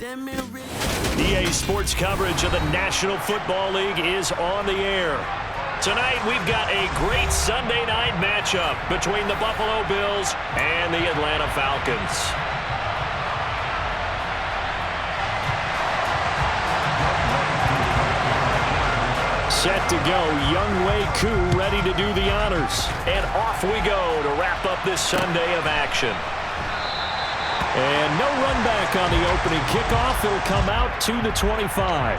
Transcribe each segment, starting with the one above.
EA Sports coverage of the National Football League is on the air. Tonight, we've got a great Sunday night matchup between the Buffalo Bills and the Atlanta Falcons. Set to go, Younghoe Koo ready to do the honors. And off we go to wrap up this Sunday of action. And no run back on the opening kickoff. It'll come out to the 25.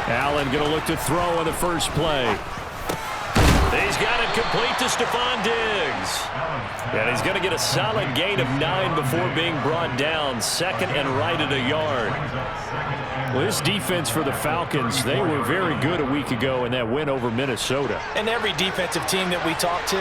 Allen going to look to throw on the first play. He's got it complete to Stephon Diggs. And he's going to get a solid gain of 9 before being brought down. Second and right at a yard. Well, this defense for the Falcons, they were very good a week ago in that win over Minnesota. And every defensive team that we talk to,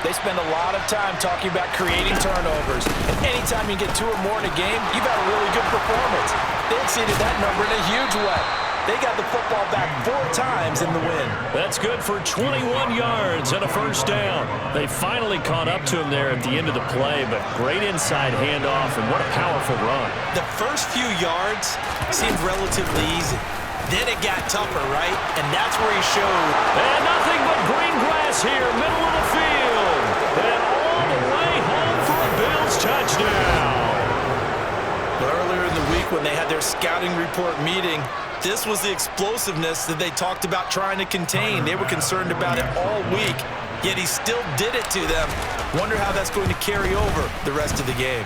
they spend a lot of time talking about creating turnovers. And anytime you get 2 or more in a game, you've had a really good performance. They exceeded that number in a huge way. They got the football back 4 times in the win. That's good for 21 yards and a first down. They finally caught up to him there at the end of the play, but great inside handoff, and what a powerful run. The first few yards seemed relatively easy. Then it got tougher, right? And that's where he showed. And nothing but green grass here, middle of the field. And all the way home for a Bills touchdown. Earlier in the week when they had their scouting report meeting, this was the explosiveness that they talked about trying to contain. They were concerned about it all week, yet he still did it to them. Wonder how that's going to carry over the rest of the game.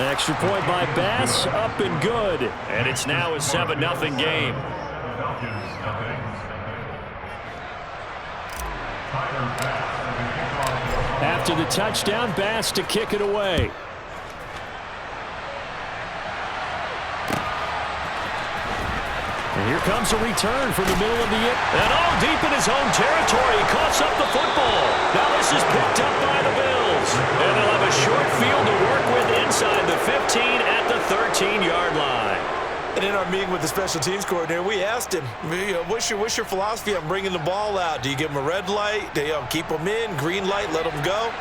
An extra point by Bass, up and good. And it's now a 7-0 game. After the touchdown, Bass to kick it away. And here comes a return from the middle of the end. And deep in his own territory. He coughs up the football. Now this is picked up by the Bills. And they'll have a short field to work with inside the 15 at the 13-yard line. And in our meeting with the special teams coordinator, we asked him, what's your philosophy on bringing the ball out? Do you give him a red light? Do you keep him in? Green light, let him go?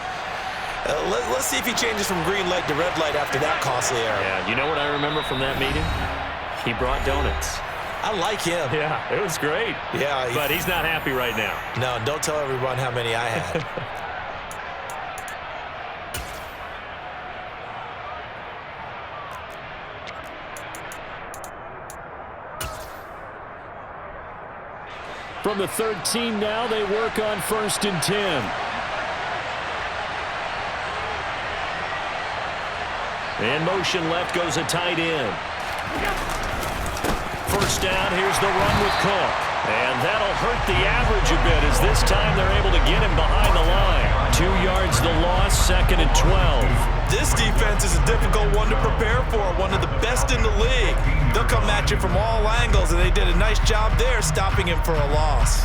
Let's see if he changes from green light to red light after that costly error. Yeah, you know what I remember from that meeting? He brought donuts. I like him. Yeah, it was great. Yeah. But he's not happy right now. No, don't tell everyone how many I had. From the 13 now, they work on 1st and 10. And motion left goes a tight end. First down, here's the run with Cook. And that'll hurt the average a bit as this time they're able to get him behind the line. 2 yards the loss, 2nd and 12. This defense is a difficult one to prepare for, one of the best in the league. They'll come at you from all angles, and they did a nice job there stopping him for a loss.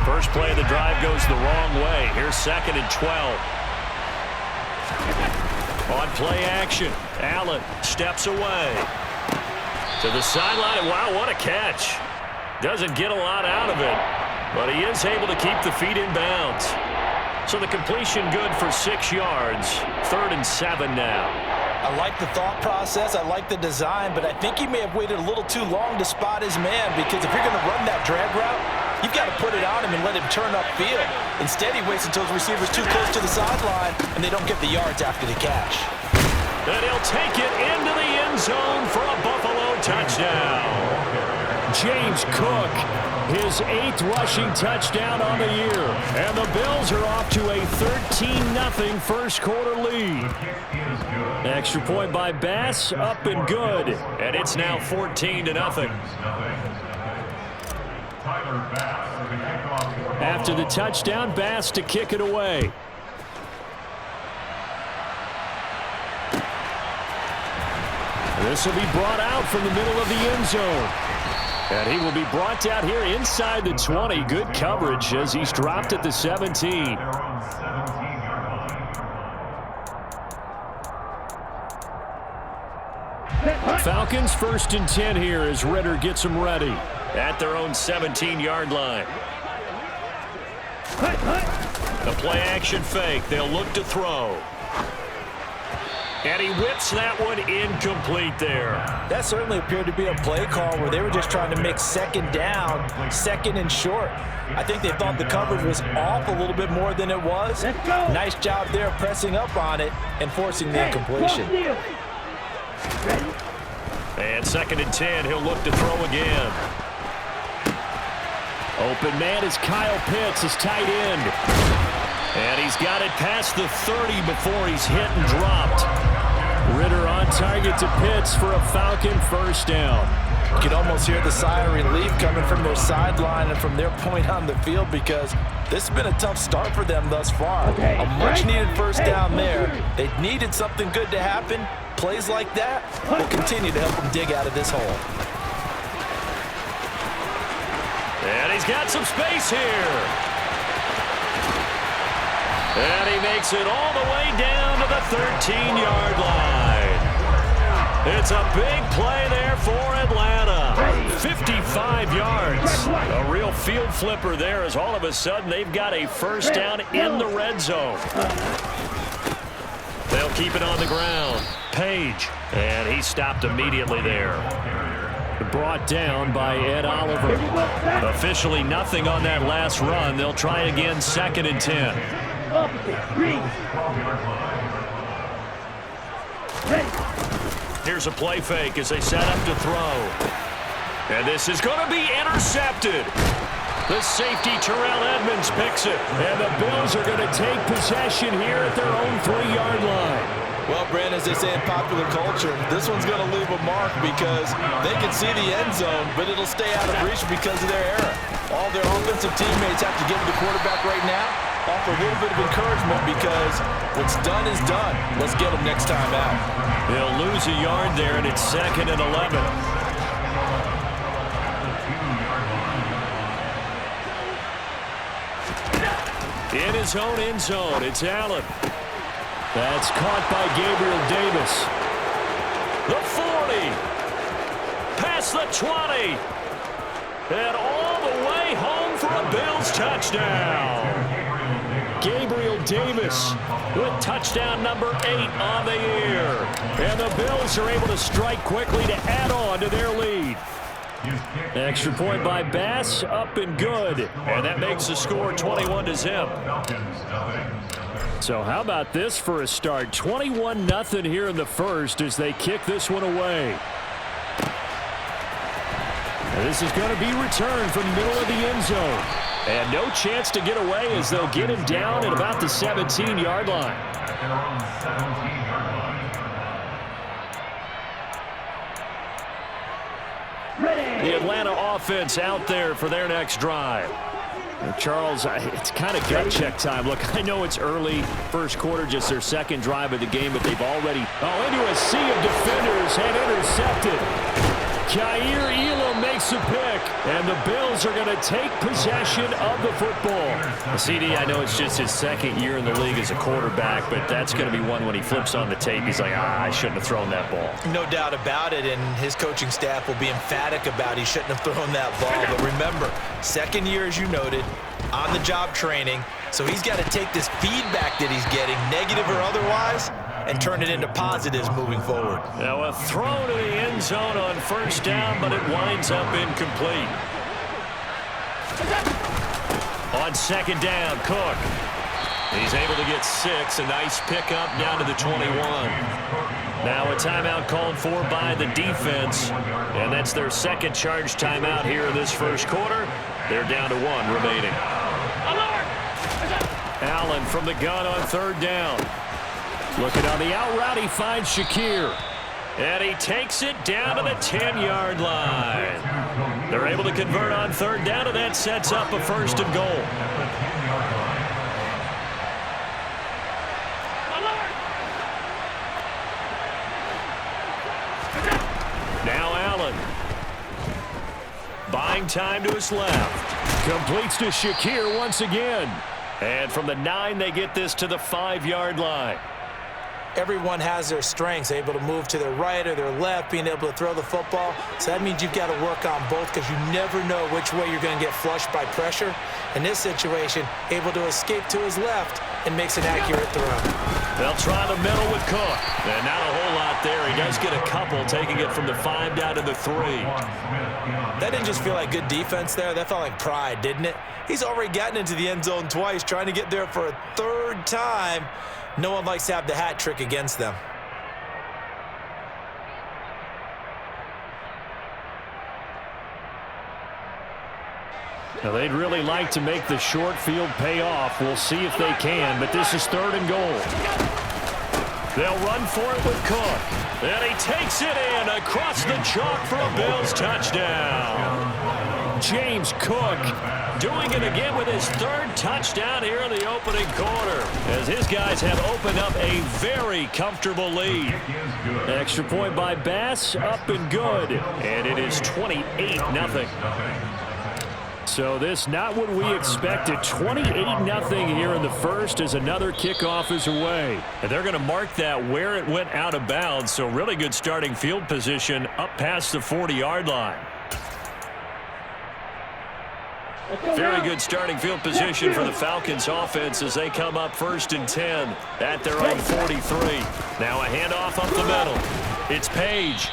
First play of the drive goes the wrong way. Here's 2nd and 12. On play action, Allen steps away. To the sideline, and wow, what a catch. Doesn't get a lot out of it, but he is able to keep the feet in bounds. So the completion good for 6 yards. 3rd and 7 now. I like the thought process. I like the design, but I think he may have waited a little too long to spot his man, because if you're going to run that drag route, you've got to put it on him and let him turn upfield. Instead, he waits until his receiver's too close to the sideline, and they don't get the yards after the catch. And he'll take it into the end zone for a Buffalo touchdown. James Cook, his 8th rushing touchdown on the year. And the Bills are off to a 13-0 first quarter lead. Extra point by Bass, up and good. And it's now 14-0. After the touchdown, Bass to kick it away. This will be brought out from the middle of the end zone. And he will be brought out here inside the 20. Good coverage as he's dropped at the 17. Falcons 1st and 10 here as Ritter gets them ready at their own 17-yard line. The play action fake. They'll look to throw. And he whips that one incomplete there. That certainly appeared to be a play call where they were just trying to make second down, second and short. I think they thought the coverage was off a little bit more than it was. Nice job there pressing up on it and forcing the incompletion. And 2nd and 10, he'll look to throw again. Open man is Kyle Pitts, his tight end. And he's got it past the 30 before he's hit and dropped. Ritter on target to Pitts for a Falcon 1st down. You can almost hear the sigh of relief coming from their sideline and from their point on the field because this has been a tough start for them thus far. A much-needed 1st down there. They needed something good to happen. Plays like that will continue to help them dig out of this hole. And he's got some space here. And he makes it all the way down to the 13-yard line. It's a big play there for Atlanta. 55 yards. A real field flipper there as all of a sudden they've got a 1st down in the red zone. They'll keep it on the ground. Page. And he stopped immediately there. Brought down by Ed Oliver. Officially nothing on that last run. They'll try again 2nd and 10. Here's a play fake as they set up to throw. And this is going to be intercepted. The safety, Terrell Edmonds, picks it. And the Bills are going to take possession here at their own 3-yard line. Well, Brandon, as they say in popular culture, this one's going to leave a mark because they can see the end zone, but it'll stay out of reach because of their error. All their offensive teammates have to give the quarterback right now, offer a little bit of encouragement because what's done is done. Let's get them next time out. They'll lose a yard there, and it's 2nd and 11. In his own end zone, it's Allen. That's caught by Gabriel Davis. The 40. Past the 20. And all the way home for a Bills touchdown. Gabriel Davis with touchdown number 8 on the year. And the Bills are able to strike quickly to add on to their lead. Extra point by Bass, up and good. And that makes the score 21-0. So how about this for a start? 21-0 here in the first as they kick this one away. And this is going to be returned from the middle of the end zone. And no chance to get away as they'll get him down at about the 17-yard line. The Atlanta offense out there for their next drive. Charles, it's kind of gut check time. Look, I know it's early, first quarter, just their 2nd drive of the game, but they've already into a sea of defenders and intercepted. Kaiir Elam makes a pick, and the Bills are going to take possession of the football. CD, I know it's just his 2nd year in the league as a quarterback, but that's going to be one when he flips on the tape. He's like, I shouldn't have thrown that ball. No doubt about it, and his coaching staff will be emphatic about he shouldn't have thrown that ball. But remember, 2nd year, as you noted, on-the-job training, so he's got to take this feedback that he's getting, negative or otherwise, and turn it into positives moving forward. Now a throw to the end zone on 1st down, but it winds up incomplete. On 2nd down, Cook. He's able to get 6. A nice pickup down to the 21. Now a timeout called for by the defense, and that's their 2nd charge timeout here in this first quarter. They're down to 1 remaining. Allen from the gun on 3rd down. Looking on the out route, he finds Shakir. And he takes it down to the 10-yard line. They're able to convert on 3rd down, and that sets up a 1st and goal. Now Allen. Buying time to his left. Completes to Shakir once again. And from the 9, they get this to the 5-yard line. everyone has their strengths, able to move to their right or their left, being able to throw the football. So that means you've got to work on both because you never know which way you're going to get flushed by pressure. In this situation, able to escape to his left and makes an accurate throw. They'll try the middle with Cook. And not a whole lot there. He does get a couple, taking it from the 5 down to the 3. That didn't just feel like good defense there. That felt like pride, didn't it? He's already gotten into the end zone twice, trying to get there for a 3rd time. No one likes to have the hat trick against them. Now, they'd really like to make the short field pay off. We'll see if they can, but this is 3rd and goal. They'll run for it with Cook. And he takes it in across the chalk for a Bills touchdown. James Cook doing it again with his 3rd touchdown here in the opening quarter, as his guys have opened up a very comfortable lead. Extra point by Bass, up and good. And it is 28-0. So this not what we expected. 28-0 here in the first as another kickoff is away. And they're going to mark that where it went out of bounds. So really good starting field position up past the 40-yard line. Very good starting field position for the Falcons offense as they come up 1st and 10 at their own 43. Now a handoff up the middle. It's Page.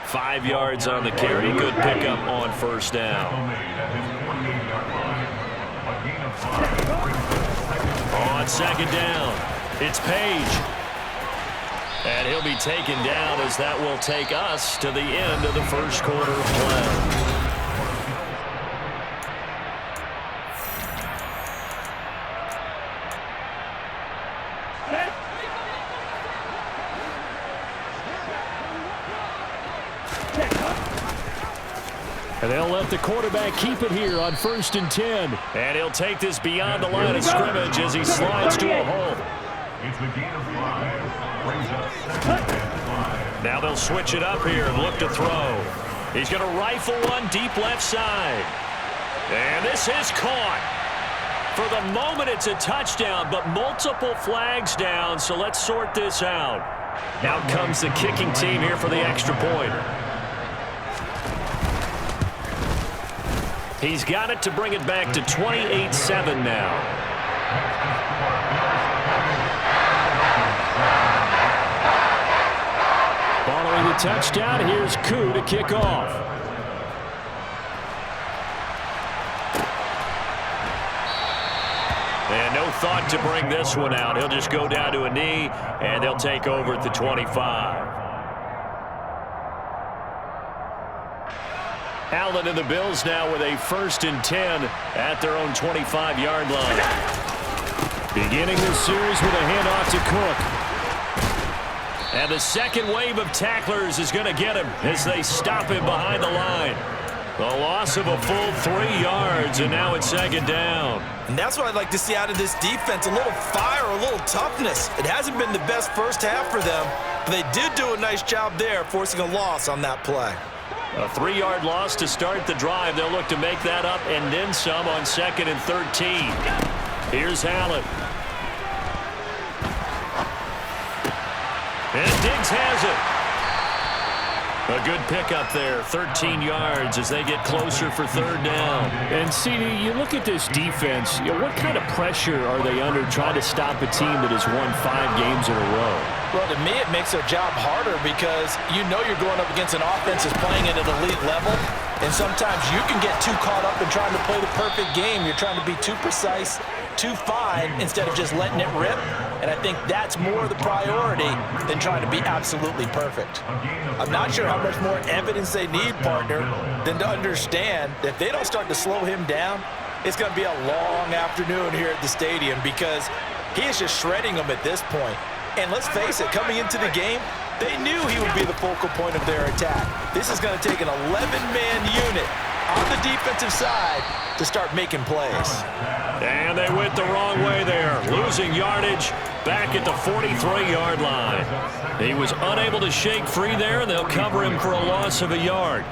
5 yards on the carry. Good pickup on 1st down. On 2nd down, it's Page. And he'll be taken down as that will take us to the end of the 1st quarter of play. And they'll let the quarterback keep it here on 1st and 10. And he'll take this beyond the line of scrimmage as he slides to a hole. Now they'll switch it up here and look to throw. He's going to rifle one deep left side. And this is caught. For the moment, it's a touchdown, but multiple flags down, so let's sort this out. Out comes the kicking team here for the extra point. He's got it to bring it back to 28-7 now. Following the touchdown, here's Koo to kick off. And no thought to bring this one out. He'll just go down to a knee, and they'll take over at the 25. Allen and the Bills now with a 1st and 10 at their own 25-yard line. Beginning this series with a handoff to Cook. And the second wave of tacklers is going to get him as they stop him behind the line. The loss of a full 3 yards, and now it's 2nd down. And that's what I'd like to see out of this defense, a little fire, a little toughness. It hasn't been the best first half for them, but they did do a nice job there, forcing a loss on that play. A 3-yard loss to start the drive. They'll look to make that up and then some on 2nd and 13. Here's Allen. And Diggs has it. A good pickup there, 13 yards as they get closer for 3rd down. And, CD, you look at this defense, what kind of pressure are they under trying to stop a team that has won 5 games in a row? Well, to me, it makes their job harder because you know you're going up against an offense that's playing at an elite level, and sometimes you can get too caught up in trying to play the perfect game. You're trying to be too precise, too fine, instead of just letting it rip, and I think that's more the priority than trying to be absolutely perfect. I'm not sure how much more evidence they need, partner, than to understand that if they don't start to slow him down, it's going to be a long afternoon here at the stadium because he is just shredding them at this point. And let's face it, coming into the game, they knew he would be the focal point of their attack. This is going to take an 11-man unit on the defensive side to start making plays. And they went the wrong way there, losing yardage back at the 43-yard line. He was unable to shake free there, and they'll cover him for a loss of a yard.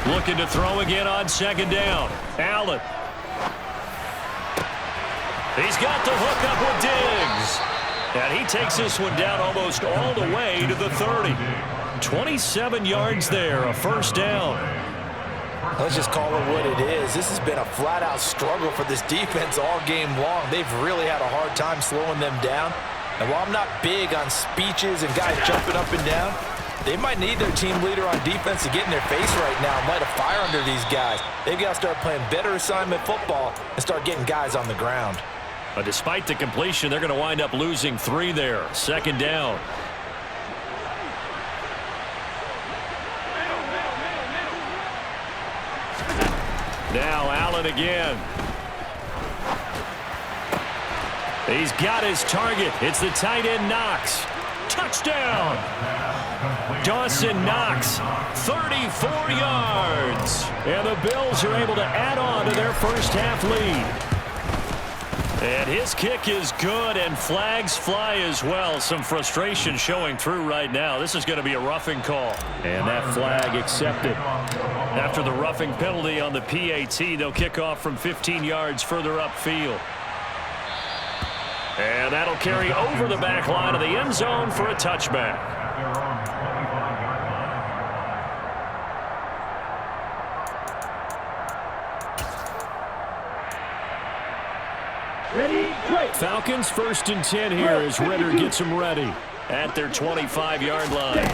Looking to throw again on second down. Allen. He's got the hook up with Diggs. And he takes this one down almost all the way to the 30. 27 yards there, a first down. Let's just call it what it is. This has been a flat-out struggle for this defense all game long. They've really had a hard time slowing them down. And while I'm not big on speeches and guys jumping up and down, they might need their team leader on defense to get in their face right now and light a fire under these guys. They've got to start playing better assignment football and start getting guys on the ground. But despite the completion, they're going to wind up losing 3 there. Second down. Now Allen again. He's got his target. It's the tight end Knox. Touchdown. Dawson Knox, 34 yards. And the Bills are able to add on to their first half lead. And his kick is good, and flags fly as well. Some frustration showing through right now. This is going to be a roughing call. And that flag accepted. After the roughing penalty on the PAT, they'll kick off from 15 yards further upfield. And that'll carry over the back line of the end zone for a touchback. Falcons 1st and 10 here as Ritter gets them ready at their 25-yard line.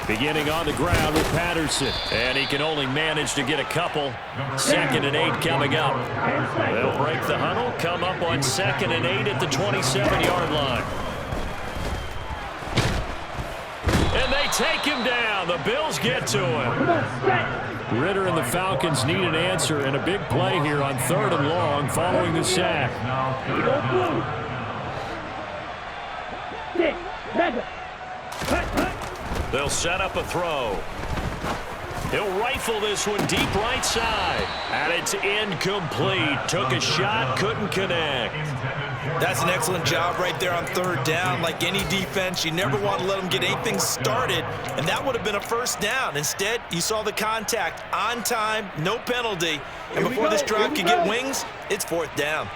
Beginning on the ground with Patterson. And he can only manage to get a couple. 2nd and 8 coming up. They'll break the huddle, come up on 2nd and 8 at the 27-yard line. And they take him down. The Bills get to him. Ritter and the Falcons need an answer, and a big play here on 3rd and long following the sack. They'll set up a throw. He'll rifle this one deep right side. And it's incomplete. Took a shot, couldn't connect. That's an excellent job right there on 3rd down. Like any defense, you never want to let them get anything started, and that would have been a first down. Instead, you saw the contact on time, no penalty, and before this drive could get wings, it's 4th down.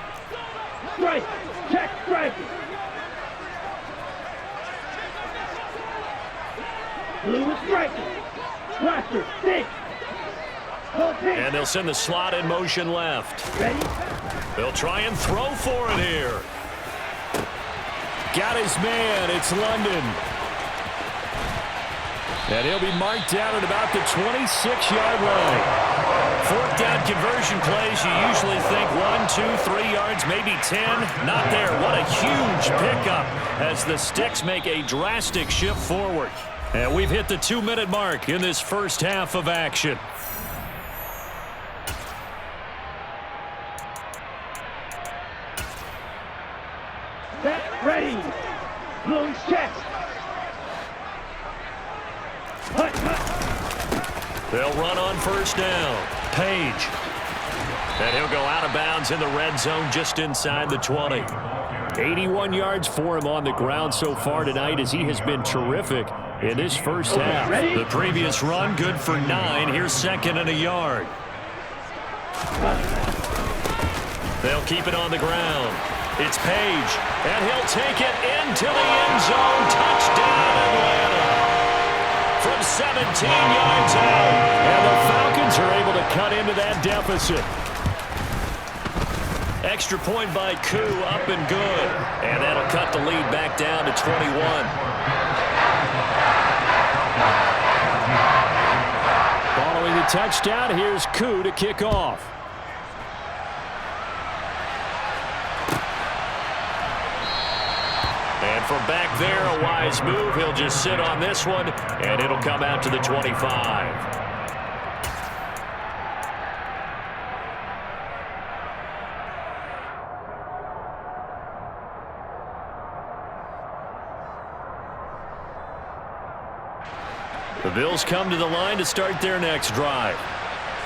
Strike, check, strike. Blue is striking. Blaster, stick. And they'll send the slot in motion left. Ready? They'll try and throw for it here. Got his man. It's London. And he'll be marked down at about the 26-yard line. 4th down conversion plays, you usually think 1, 2, 3 yards, maybe 10. Not there. What a huge pickup as the Sticks make a drastic shift forward. And we've hit the 2-minute mark in this first half of action. Set, ready. Blues check. Hut, hut. They'll run on 1st down. Page. And he'll go out of bounds in the red zone just inside the 20. 81 yards for him on the ground so far tonight as he has been terrific in this first half. The previous run good for 9. Here's 2nd and a yard. They'll keep it on the ground. It's Page, and he'll take it into the end zone. Touchdown, Atlanta. From 17 yards out. And the Falcons are able to cut into that deficit. Extra point by Koo, up and good. And that'll cut the lead back down to 21. Following the touchdown, here's Koo to kick off. And from back there, a wise move. He'll just sit on this one, and it'll come out to the 25. The Bills come to the line to start their next drive.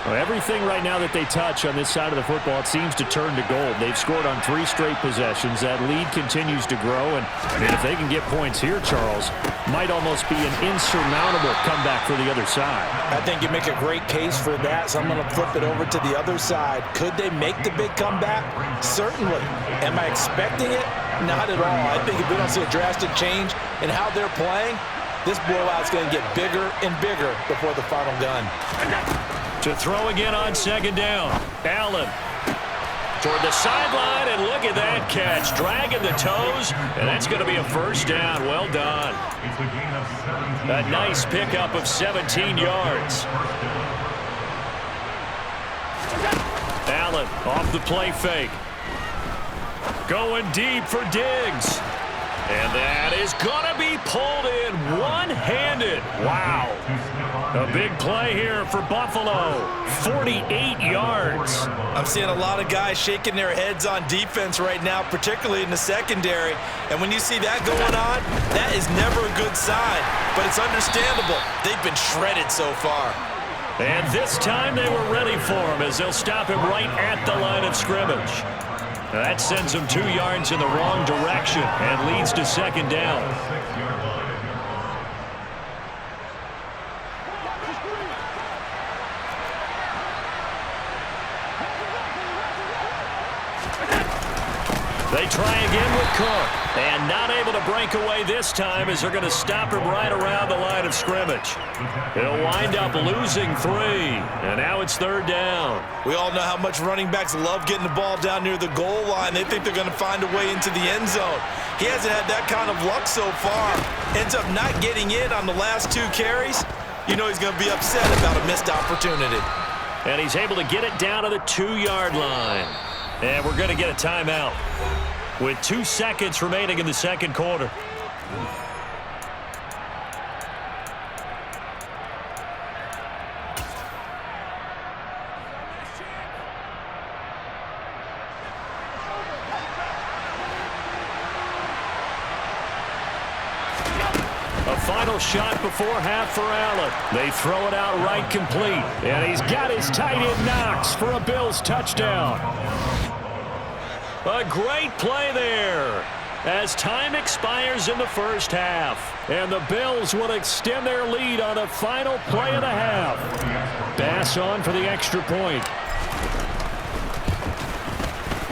Well, everything right now that they touch on this side of the football, it seems to turn to gold. They've scored on 3 straight possessions. That lead continues to grow. And, I mean, if they can get points here, Charles, might almost be an insurmountable comeback for the other side. I think you make a great case for that, so I'm going to flip it over to the other side. Could they make the big comeback? Certainly. Am I expecting it? Not at all. I think if we don't see a drastic change in how they're playing, this blowout's going to get bigger and bigger before the final gun. To throw again on second down. Allen toward the sideline, and look at that catch. Dragging the toes, and that's going to be a first down. Well done. A nice pickup of 17 yards. Allen off the play fake. Going deep for Diggs. And that is going to be pulled in one-handed. Wow. A big play here for Buffalo. 48 yards. I'm seeing a lot of guys shaking their heads on defense right now, particularly in the secondary. And when you see that going on, that is never a good sign. But it's understandable. They've been shredded so far. And this time they were ready for him as they'll stop him right at the line of scrimmage. That sends him 2 yards in the wrong direction and leads to second down. They try again with Cook. And not able to break away this time as they're going to stop him right around the line of scrimmage. He'll wind up losing 3. And now it's third down. We all know how much running backs love getting the ball down near the goal line. They think they're going to find a way into the end zone. He hasn't had that kind of luck so far. Ends up not getting in on the last 2 carries. You know he's going to be upset about a missed opportunity. And he's able to get it down to the 2-yard line. And we're going to get a timeout with 2 seconds remaining in the second quarter. A final shot before half for Allen. They throw it out right complete. And he's got his tight end Knox for a Bills touchdown. A great play there as time expires in the first half. And the Bills will extend their lead on the final play of the half. Bass on for the extra point.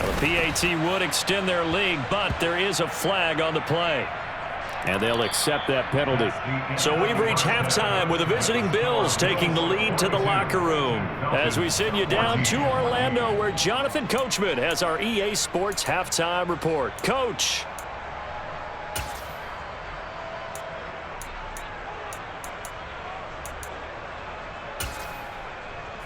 The PAT would extend their lead, but there is a flag on the play. And they'll accept that penalty. So we've reached halftime with the visiting Bills taking the lead to the locker room. As we send you down to Orlando, where Jonathan Coachman has our EA Sports halftime report. Coach.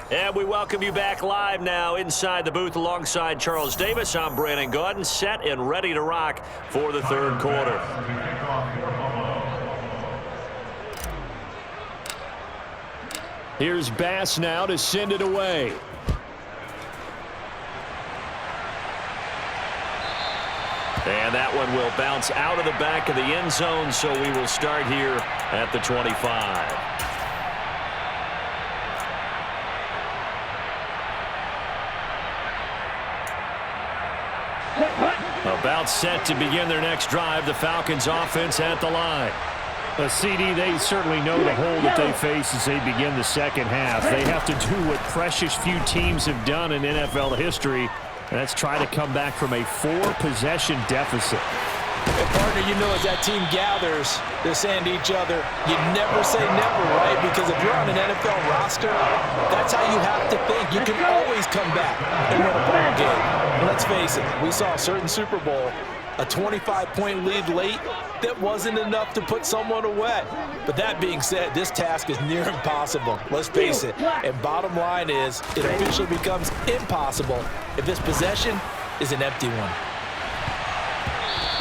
And we welcome you back live now inside the booth alongside Charles Davis. I'm Brandon Gaudin, set and ready to rock for the third quarter. Here's Bass now to send it away. And that one will bounce out of the back of the end zone, so we will start here at the 25. About set to begin their next drive, the Falcons offense at the line. CD, they certainly know the hole that they face as they begin the second half. They have to do what precious few teams have done in NFL history, and that's try to come back from a 4-possession deficit. And partner, you know, as that team gathers, they're saying to each other, you never say never, right? Because if you're on an NFL roster, that's how you have to think. You can always come back and win a ball game. And let's face it, we saw a certain Super Bowl, a 25-point lead late, that wasn't enough to put someone away. But that being said, this task is near impossible. Let's face it. And bottom line is, it officially becomes impossible if this possession is an empty one.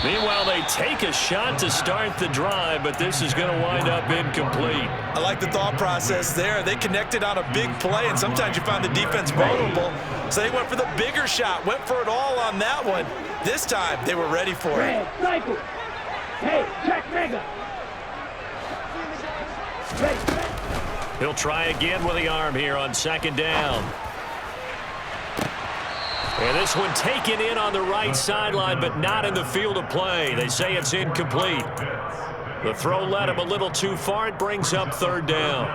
Meanwhile, they take a shot to start the drive, but this is going to wind up incomplete. I like the thought process there. They connected on a big play, and sometimes you find the defense vulnerable. So they went for the bigger shot, went for it all on that one. This time, they were ready for it. Cycle. Hey, check mega. He'll try again with the arm here on second down. And this one taken in on the right sideline, but not in the field of play. They say it's incomplete. The throw led him a little too far. It brings up third down.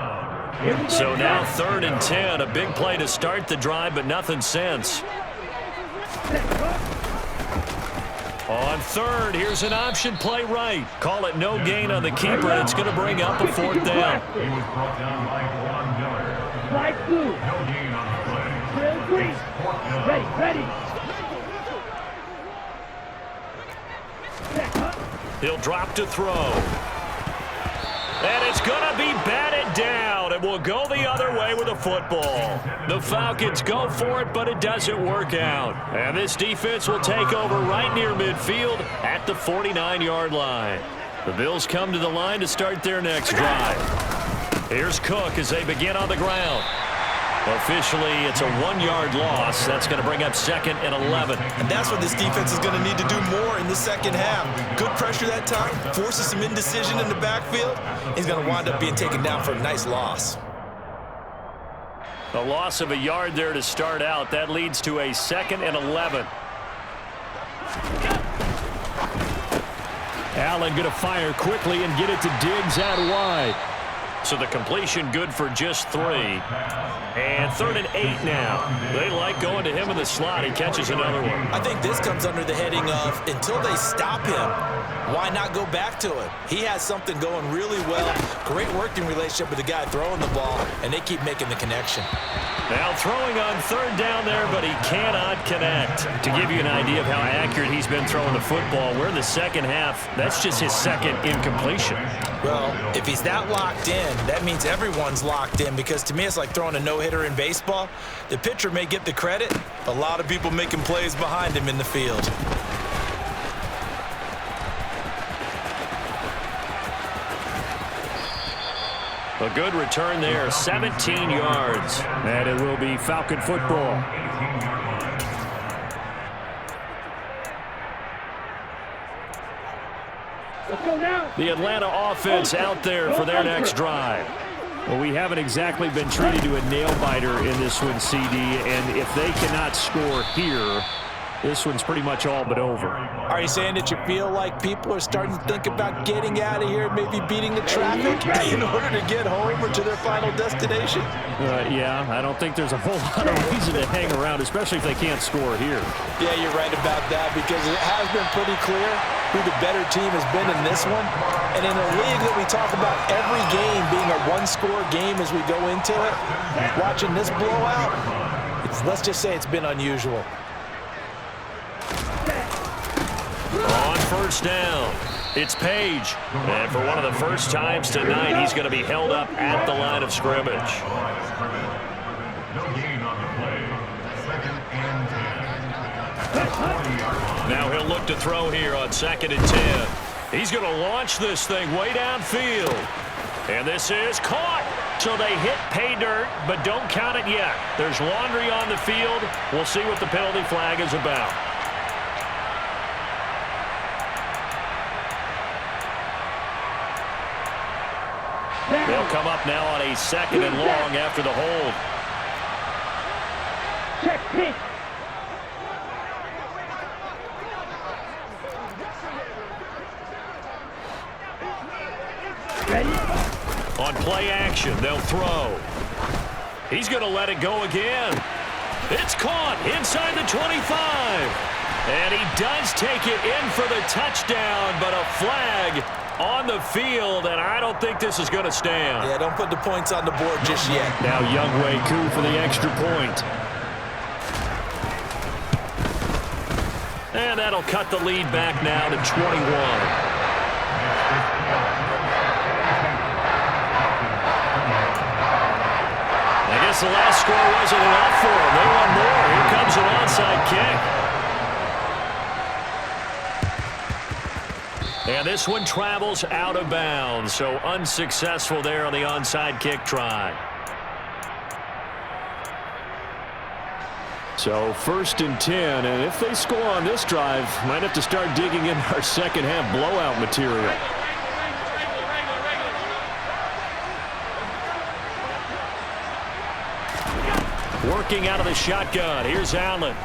So now 3rd and 10. A big play to start the drive, but nothing since. On 3rd, here's an option play right. Call it no gain on the keeper, and it's going to bring up a 4th down. Slide blue. Trail green. Ready. He'll drop to throw. And it's going to be batted down, and will go the other way with the football. The Falcons go for it, but it doesn't work out. And this defense will take over right near midfield at the 49-yard line. The Bills come to the line to start their next drive. Here's Cook as they begin on the ground. Officially, it's a 1-yard loss. That's going to bring up 2nd and 11. And that's what this defense is going to need to do more in the second half. Good pressure that time, forces some indecision in the backfield. He's going to wind up being taken down for a nice loss. A loss of a yard there to start out. That leads to a 2nd and 11. Allen going to fire quickly and get it to Diggs out wide. So the completion good for just 3. And 3rd and 8 now. They like going to him in the slot. He catches another one. I think this comes under the heading of until they stop him, why not go back to it? He has something going really well. Great working relationship with the guy throwing the ball, and they keep making the connection. Now throwing on 3rd down there, but he cannot connect. To give you an idea of how accurate he's been throwing the football, we're in the second half. That's just his 2nd incompletion. Well, if he's that locked in, that means everyone's locked in, because to me it's like throwing a no-hitter in baseball. The pitcher may get the credit, but a lot of people making plays behind him in the field. A good return there, 17 yards. And it will be Falcon football. Let's go now. The Atlanta offense out there for their next drive. Well, we haven't exactly been treated to a nail-biter in this one, CD, and if they cannot score here, this one's pretty much all but over. Are you saying that you feel like people are starting to think about getting out of here, maybe beating the traffic in order to get home or to their final destination? Yeah, I don't think there's a whole lot of reason to hang around, especially if they can't score here. Yeah, you're right about that, because it has been pretty clear who the better team has been in this one. And in a league that we talk about every game being a one-score game as we go into it, watching this blowout, let's just say it's been unusual. On 1st down, it's Page. And for one of the first times tonight, he's going to be held up at the line of scrimmage. Now he'll look to throw here on 2nd and 10. He's going to launch this thing way downfield. And this is caught. So they hit pay dirt, but don't count it yet. There's laundry on the field. We'll see what the penalty flag is about. They'll come up now on a 2nd and long after the hold. Check pitch. Ready? On play action, they'll throw. He's going to let it go again. It's caught inside the 25. And he does take it in for the touchdown, but a flag on the field, and I don't think this is going to stand. Yeah, don't put the points on the board just yet. Now Younghoe Koo for the extra point. And that'll cut the lead back now to 21. I guess the last score wasn't enough for them. They want more. Here comes an onside kick. And this one travels out of bounds, so unsuccessful there on the onside kick try. So 1st and 10, and if they score on this drive, might have to start digging in our second half blowout material. Working out of the shotgun. Here's Allen.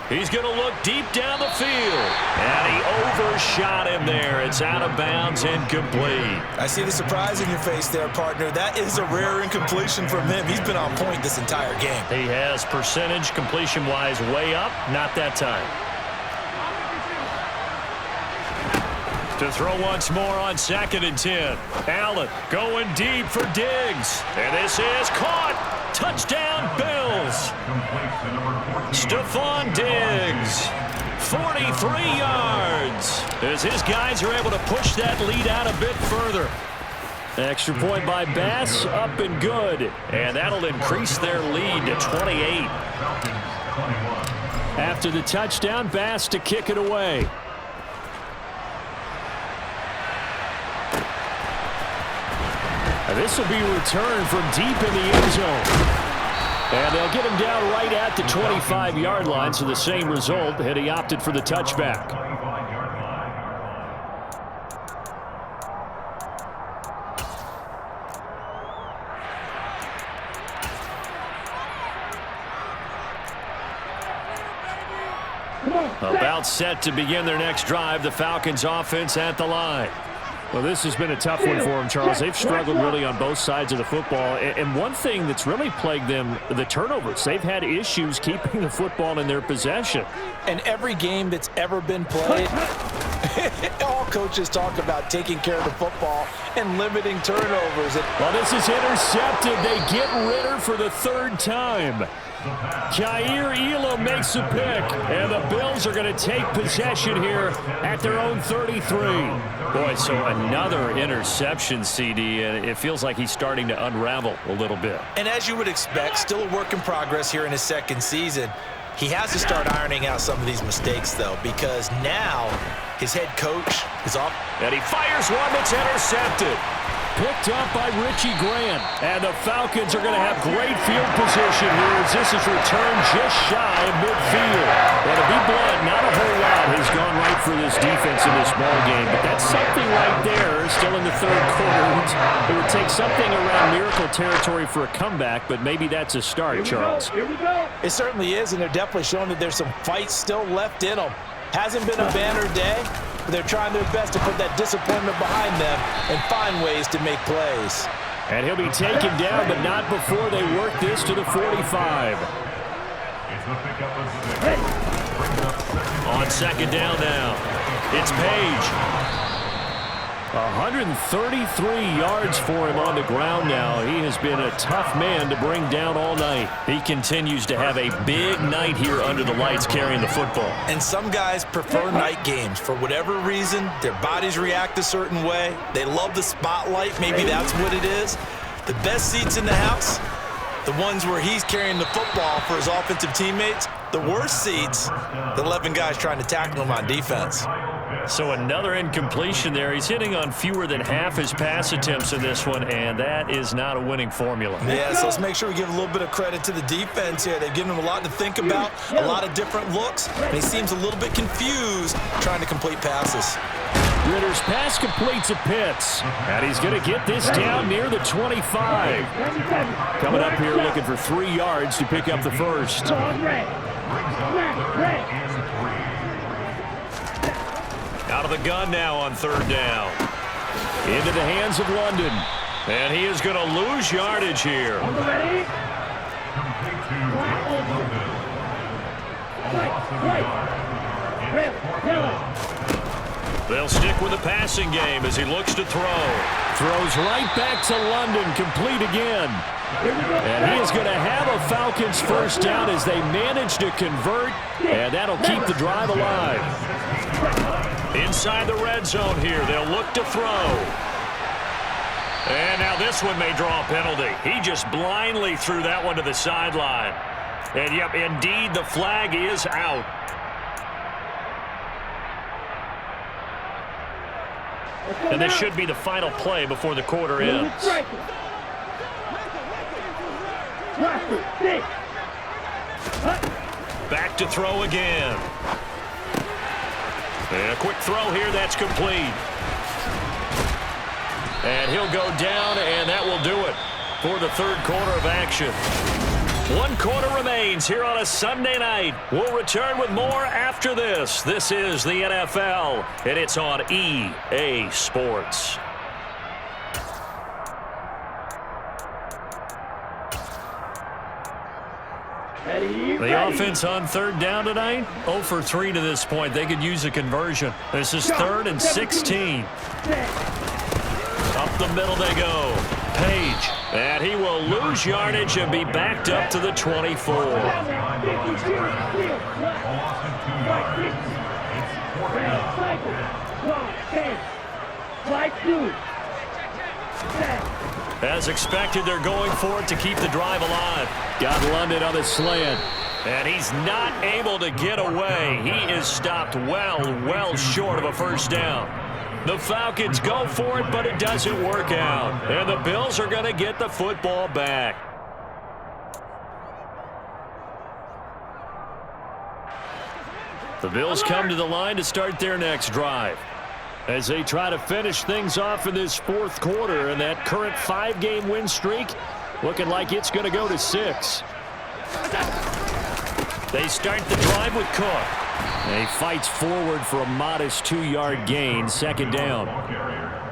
He's going to look deep down the field. And he overshot him there. It's out of bounds, incomplete. I see the surprise in your face there, partner. That is a rare incompletion from him. He's been on point this entire game. He has percentage completion-wise way up. Not that time. To throw once more on 2nd and 10. Allen going deep for Diggs. And this is caught. Touchdown, Bills. Stephon Diggs, 43 yards. As his guys are able to push that lead out a bit further. Extra point by Bass, up and good. And that'll increase their lead to 28. After the touchdown, Bass to kick it away. This will be returned from deep in the end zone. And they'll get him down right at the 25-yard line, so the same result, and he opted for the touchback. About set to begin their next drive, the Falcons offense at the line. Well, this has been a tough one for them, Charles. They've struggled really on both sides of the football. And one thing that's really plagued them, the turnovers. They've had issues keeping the football in their possession. And every game that's ever been played, all coaches talk about taking care of the football and limiting turnovers. Well, this is intercepted. They get Ritter for the 3rd time. Khair Elam makes a pick, and the Bills are going to take possession here at their own 33. Boy, so another interception, CD, and it feels like he's starting to unravel a little bit. And as you would expect, still a work in progress here in his 2nd season. He has to start ironing out some of these mistakes, though, because now his head coach is off. And he fires one that's intercepted. Picked up by Richie Grant. And the Falcons are going to have great field position here as this is returned just shy of midfield. Well, to be blunt, not a whole lot has gone right for this defense in this ball game, but that's something right there. Still in the 3rd quarter. It would take something around miracle territory for a comeback, but maybe that's a start, Charles. Here we go. It certainly is, and they're definitely showing that there's some fight still left in them. Hasn't been a banner day, but they're trying their best to put that disappointment behind them and find ways to make plays. And he'll be taken down, but not before they work this to the 45. On 2nd down now, it's Page. 133 yards for him on the ground now. He has been a tough man to bring down all night. He continues to have a big night here under the lights carrying the football. And some guys prefer night games. For whatever reason, their bodies react a certain way. They love the spotlight. Maybe that's what it is. The best seats in the house, the ones where he's carrying the football for his offensive teammates. The worst seats, the 11 guys trying to tackle him on defense. So another incompletion there. He's hitting on fewer than half his pass attempts in this one, and that is not a winning formula. Yeah, so let's make sure we give a little bit of credit to the defense here. They've given him a lot to think about, a lot of different looks, and he seems a little bit confused trying to complete passes. Ritter's pass completes a Pitts, and he's going to get this down near the 25. Coming up here looking for 3 yards to pick up the first. Out of the gun now on 3rd down. Into the hands of London. And he is going to lose yardage here. They'll stick with the passing game as he looks to throw. Throws right back to London, complete again. And he is going to have a Falcons first down as they manage to convert, and that'll keep the drive alive. Inside the red zone here, they'll look to throw. And now this one may draw a penalty. He just blindly threw that one to the sideline. And yep, indeed, the flag is out. And this should be the final play before the quarter ends. Back to throw again. And a quick throw here, that's complete. And he'll go down, and that will do it for the 3rd quarter of action. 1 quarter remains here on a Sunday night. We'll return with more after this. This is the NFL, and it's on EA Sports. The offense on 3rd down tonight, 0 for 3 to this point. They could use a conversion. This is 3rd and 16. Up the middle they go. Page. And he will lose yardage and be backed up to the 24. As expected, they're going for it to keep the drive alive. Got London on the slant. And he's not able to get away. He is stopped well short of a first down. The Falcons go for it, but it doesn't work out. And the Bills are going to get the football back. The Bills come to the line to start their next drive as they try to finish things off in this 4th quarter, and that current 5-game win streak looking like it's going to go to 6. They start the drive with Cook. He fights forward for a modest 2-yard gain, 2nd down.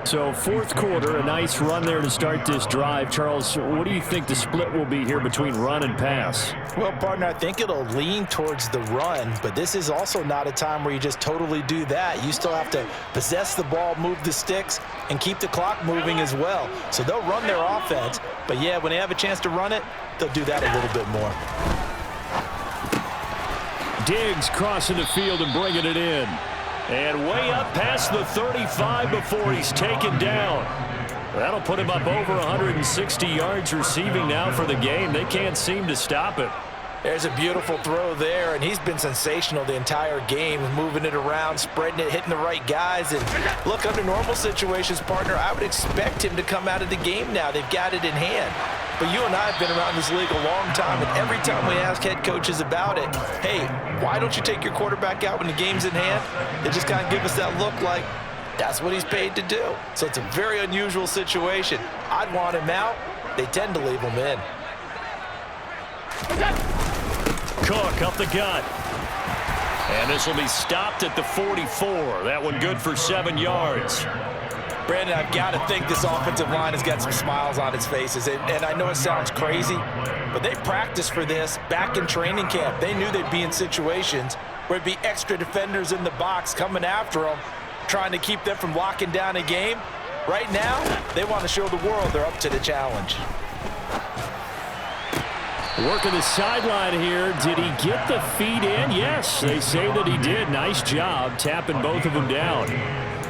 So 4th quarter, a nice run there to start this drive. Charles, what do you think the split will be here between run and pass? Well, partner, I think it'll lean towards the run, but this is also not a time where you just totally do that. You still have to possess the ball, move the sticks, and keep the clock moving as well. So they'll run their offense, but yeah, when they have a chance to run it, they'll do that a little bit more. Diggs crossing the field and bringing it in. And way up past the 35 before he's taken down. That'll put him up over 160 yards receiving now for the game. They can't seem to stop it. There's a beautiful throw there, and he's been sensational the entire game, moving it around, spreading it, hitting the right guys. And look, under normal situations, partner, I would expect him to come out of the game now. They've got it in hand. But you and I have been around this league a long time, and every time we ask head coaches about it, hey, why don't you take your quarterback out when the game's in hand? They just kind of give us that look like that's what he's paid to do. So it's a very unusual situation. I'd want him out. They tend to leave him in. Cook up the gut. And this will be stopped at the 44. That one good for 7 yards. Brandon, I've got to think this offensive line has got some smiles on its faces. And I know it sounds crazy, but they practiced for this back in training camp. They knew they'd be in situations where it'd be extra defenders in the box coming after them, trying to keep them from locking down a game. Right now, they want to show the world they're up to the challenge. Working the sideline here. Did he get the feet in? Yes, they say that he did. Nice job tapping both of them down.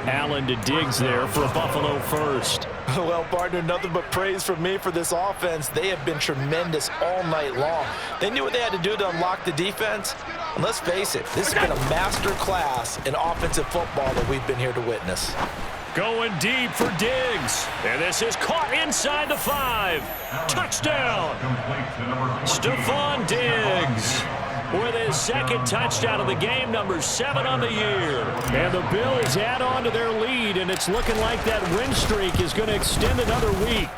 Allen to Diggs there for a Buffalo first. Well, partner, nothing but praise from me for this offense. They have been tremendous all night long. They knew what they had to do to unlock the defense. And let's face it, this has been a master class in offensive football that we've been here to witness. Going deep for Diggs. And this is caught inside the 5. Touchdown. Stephon Diggs with his 2nd touchdown of the game, number 7 on the year. And the Bills add on to their lead, and it's looking like that win streak is going to extend another week.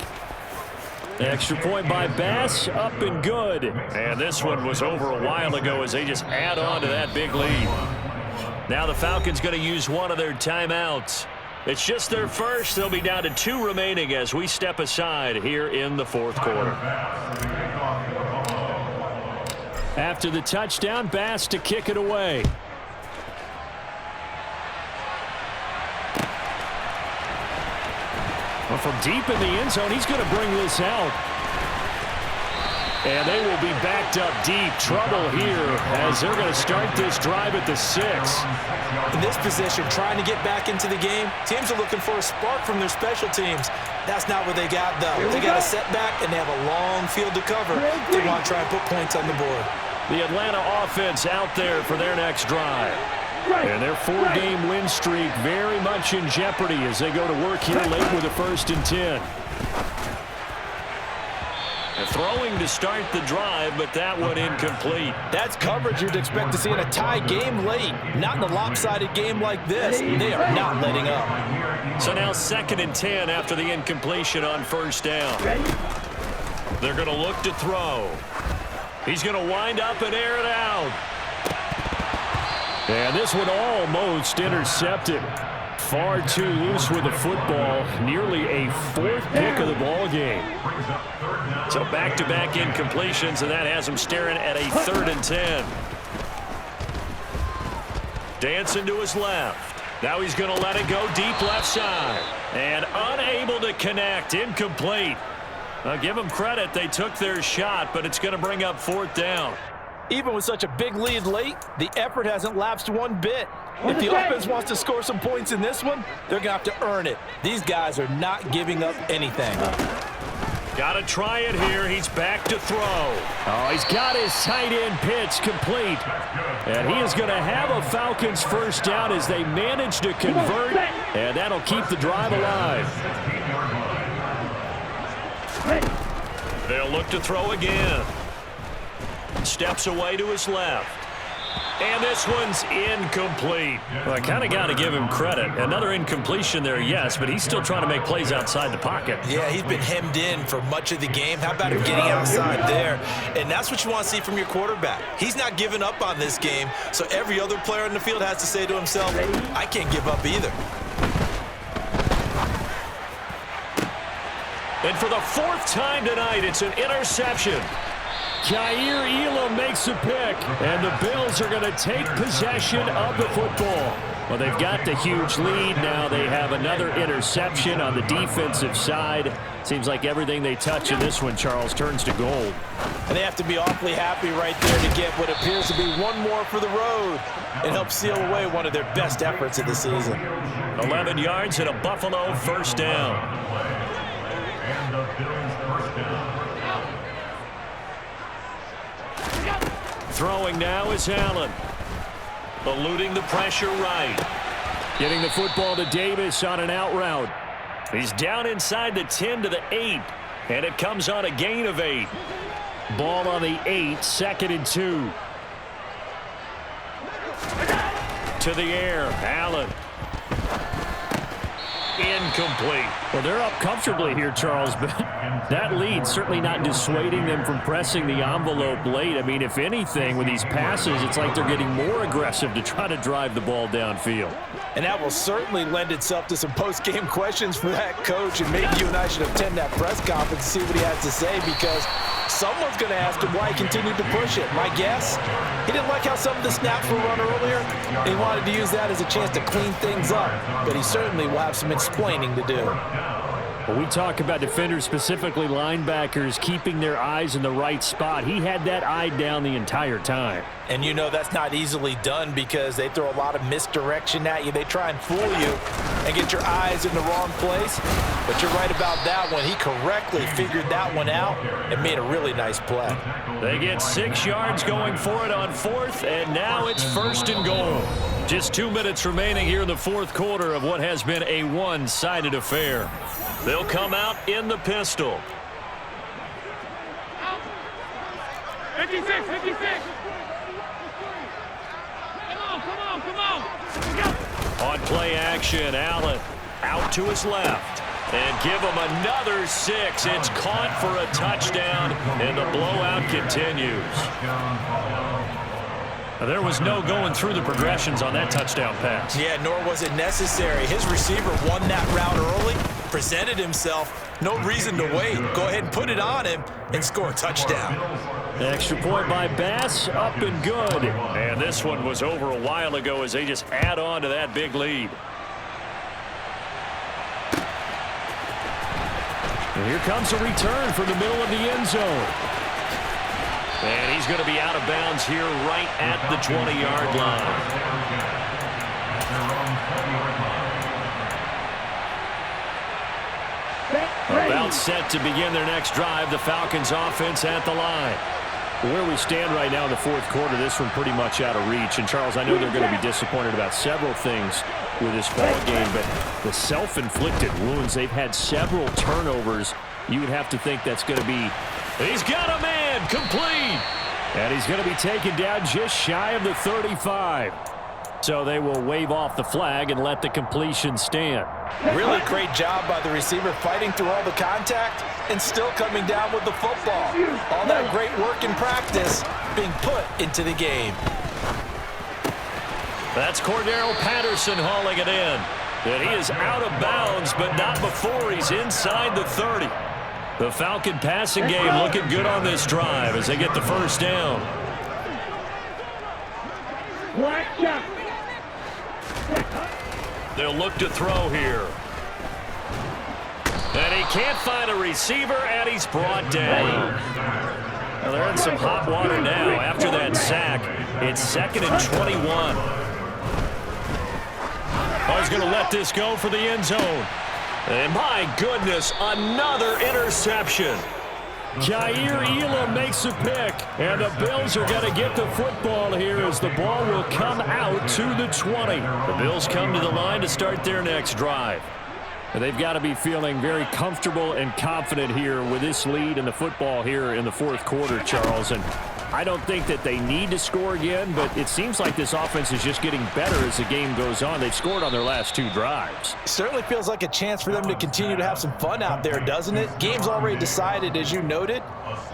Extra point by Bass, up and good. And this one was over a while ago as they just add on to that big lead. Now the Falcons going to use one of their timeouts. It's just their first. They'll be down to 2 remaining as we step aside here in the 4th quarter. After the touchdown, Bass to kick it away. Well, from deep in the end zone, he's going to bring this out. And they will be backed up deep. Trouble here as they're going to start this drive at the 6. In this position, trying to get back into the game, teams are looking for a spark from their special teams. That's not what they got, though. They got a setback, and they have a long field to cover. They want to try and put points on the board. The Atlanta offense out there for their next drive. And their 4-game win streak very much in jeopardy as they go to work here late with a 1st and 10. Throwing to start the drive, but that one incomplete. That's coverage you'd expect to see in a tie game late. Not in a lopsided game like this. They are not letting up. So now 2nd and 10 after the incompletion on 1st down. They're going to look to throw. He's going to wind up and air it out. And this one almost intercepted. Far too loose with the football. Nearly a fourth pick of the ball game. So back-to-back incompletions, and that has him staring at a 3rd and 10. Dancing to his left. Now he's going to let it go deep left side. And unable to connect. Incomplete. I'll give them credit. They took their shot, but it's going to bring up 4th down. Even with such a big lead late, the effort hasn't lapsed one bit. If the offense wants to score some points in this one, they're going to have to earn it. These guys are not giving up anything. Got to try it here. He's back to throw. Oh, he's got his tight end pitch complete. And he is going to have a Falcons first down as they manage to convert. And that'll keep the drive alive. They'll look to throw again. Steps away to his left. And this one's incomplete. Well, I kind of got to give him credit. Another incompletion there, yes, but he's still trying to make plays outside the pocket. Yeah, he's been hemmed in for much of the game. How about him getting outside there? And that's what you want to see from your quarterback. He's not giving up on this game, so every other player in the field has to say to himself, I can't give up either. And for the 4th time tonight, it's an interception. Jair Elam makes a pick, and the Bills are going to take possession of the football. Well, they've got the huge lead. Now they have another interception on the defensive side. Seems like everything they touch in this one, Charles, turns to gold. And they have to be awfully happy right there to get what appears to be one more for the road and help seal away one of their best efforts of the season. 11 yards and a Buffalo first down. Throwing now is Allen. Eluding the pressure right. Getting the football to Davis on an out route. He's down inside the 10 to the 8. And it comes on a gain of 8. Ball on the 8, 2nd and 2. To the air, Allen. Incomplete. Well, they're up comfortably here, Charles, but that lead certainly not dissuading them from pressing the envelope late. I mean, if anything, with these passes, it's like they're getting more aggressive to try to drive the ball downfield. And that will certainly lend itself to some post-game questions for that coach, and maybe you and I should attend that press conference and see what he has to say, because someone's going to ask him why he continued to push it. My guess, he didn't like how some of the snaps were run earlier, and he wanted to use that as a chance to clean things up, but he certainly will have some explaining to do. Well, we talk about defenders, specifically linebackers, keeping their eyes in the right spot. He had that eye down the entire time. And you know that's not easily done because they throw a lot of misdirection at you. They try and fool you and get your eyes in the wrong place. But you're right about that one. He correctly figured that one out and made a really nice play. They get 6 yards going for it on 4th, and now it's 1st and goal. Just 2 minutes remaining here in the 4th quarter of what has been a one-sided affair. They'll come out in the pistol. 56, 56. Come on. On play action, Allen out to his left. And give him another 6. It's caught for a touchdown, and the blowout continues. There was no going through the progressions on that touchdown pass. Yeah, nor was it necessary. His receiver won that route early, presented himself. No reason to wait. Go ahead and put it on him and score a touchdown. Extra point by Bass, up and good. And this one was over a while ago as they just add on to that big lead. And here comes a return from the middle of the end zone. And he's going to be out of bounds here right at the 20-yard line. About set to begin their next drive, the Falcons offense at the line. Where we stand right now in the 4th quarter, this one pretty much out of reach. And, Charles, I know they're going to be disappointed about several things with this ball game, but the self-inflicted wounds, they've had several turnovers. You would have to think that's going to be... He's got a man, complete. And he's going to be taken down just shy of the 35. So they will wave off the flag and let the completion stand. Really great job by the receiver fighting through all the contact and still coming down with the football. All that great work in practice being put into the game. That's Cordero Patterson hauling it in. And he is out of bounds, but not before he's inside the 30. The Falcon passing game looking good on this drive as they get the first down. They'll look to throw here. And he can't find a receiver, and he's brought down. Well, they're in some hot water now. After that sack, it's 2nd and 21. Oh, he's going to let this go for the end zone. And my goodness, another interception. Jair Elam makes a pick, and the Bills are going to get the football here as the ball will come out to the 20. The Bills come to the line to start their next drive. And they've got to be feeling very comfortable and confident here with this lead in the football here in the fourth quarter, Charles. And I don't think that they need to score again, but it seems like this offense is just getting better as the game goes on. They've scored on their last 2 drives. Certainly feels like a chance for them to continue to have some fun out there, doesn't it? Game's already decided, as you noted,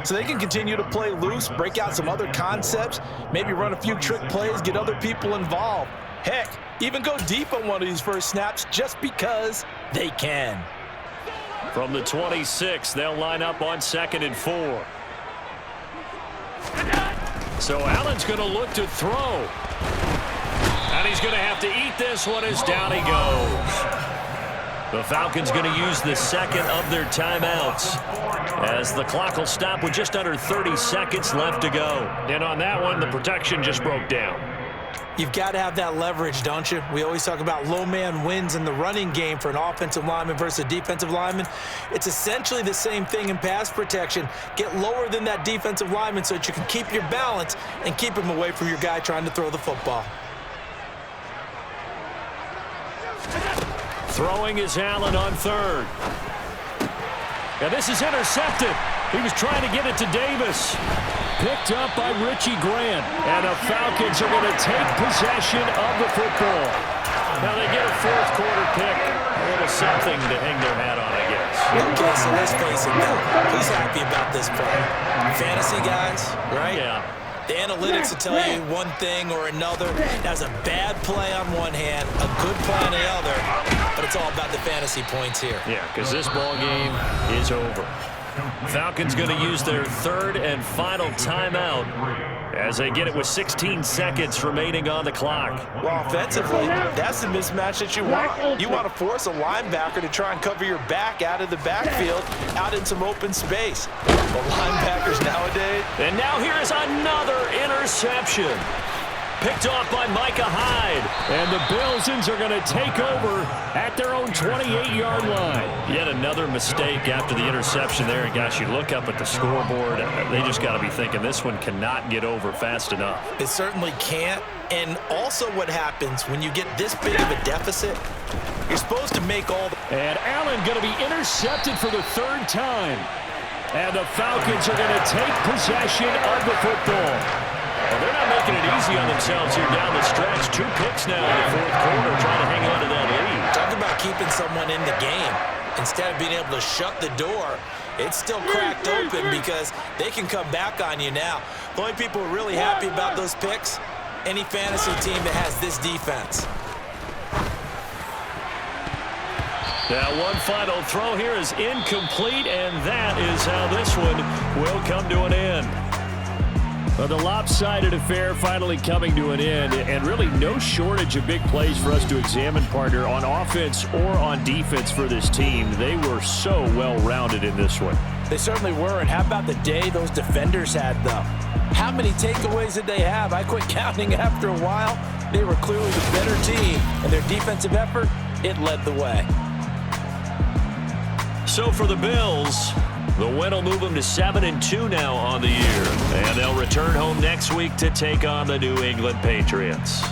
so they can continue to play loose, break out some other concepts, maybe run a few trick plays, get other people involved. Heck, even go deep on one of these first snaps just because they can. From the 26, they'll line up on 2nd and 4. So Allen's going to look to throw. And he's going to have to eat this one as down he goes. The Falcons going to use the second of their timeouts as the clock will stop with just under 30 seconds left to go. And on that one, the protection just broke down. You've got to have that leverage, don't you? We always talk about low man wins in the running game for an offensive lineman versus a defensive lineman. It's essentially the same thing in pass protection. Get lower than that defensive lineman so that you can keep your balance and keep him away from your guy trying to throw the football. Throwing is Allen on 3rd. And this is intercepted. He was trying to get it to Davis. Picked up by Richie Grant. And the Falcons are going to take possession of the football. Now they get a fourth quarter pick. A little something to hang their hat on, I guess. Okay, so let's face it now. Who's happy about this play? Fantasy guys, right? Yeah. The analytics will tell you one thing or another. That's a bad play on one hand, a good play on the other, but it's all about the fantasy points here. Yeah, because this ball game is over. Falcons going to use their 3rd and final timeout as they get it with 16 seconds remaining on the clock. Well, offensively, that's the mismatch that you want. You want to force a linebacker to try and cover your back out of the backfield, out in some open space. The linebackers nowadays. And now here is another interception. Picked off by Micah Hyde. And the Bills are going to take over at their own 28-yard line. Yet another mistake after the interception there. And gosh, you look up at the scoreboard, they just got to be thinking this one cannot get over fast enough. It certainly can't. And also what happens when you get this big of a deficit, you're supposed to make all the... And Allen going to be intercepted for the 3rd time. And the Falcons are going to take possession of the football. Well, they're not making it easy on themselves here down the stretch. 2 picks now in the fourth quarter trying to hang on to that lead. Talk about keeping someone in the game. Instead of being able to shut the door, it's still cracked open because they can come back on you now. The only people who are really happy about those picks, any fantasy team that has this defense. Now one final throw here is incomplete, and that is how this one will come to an end. Well, the lopsided affair finally coming to an end, and really no shortage of big plays for us to examine, partner, on offense or on defense for this team. They were so well-rounded in this one. They certainly were, and how about the day those defenders had, though? How many takeaways did they have? I quit counting after a while. They were clearly the better team, and their defensive effort, it led the way. So for the Bills, the win will move them to 7-2 now on the year. And they'll return home next week to take on the New England Patriots.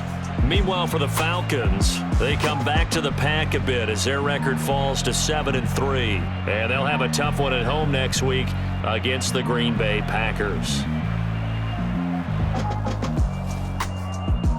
Meanwhile, for the Falcons, they come back to the pack a bit as their record falls to 7-3. And they'll have a tough one at home next week against the Green Bay Packers.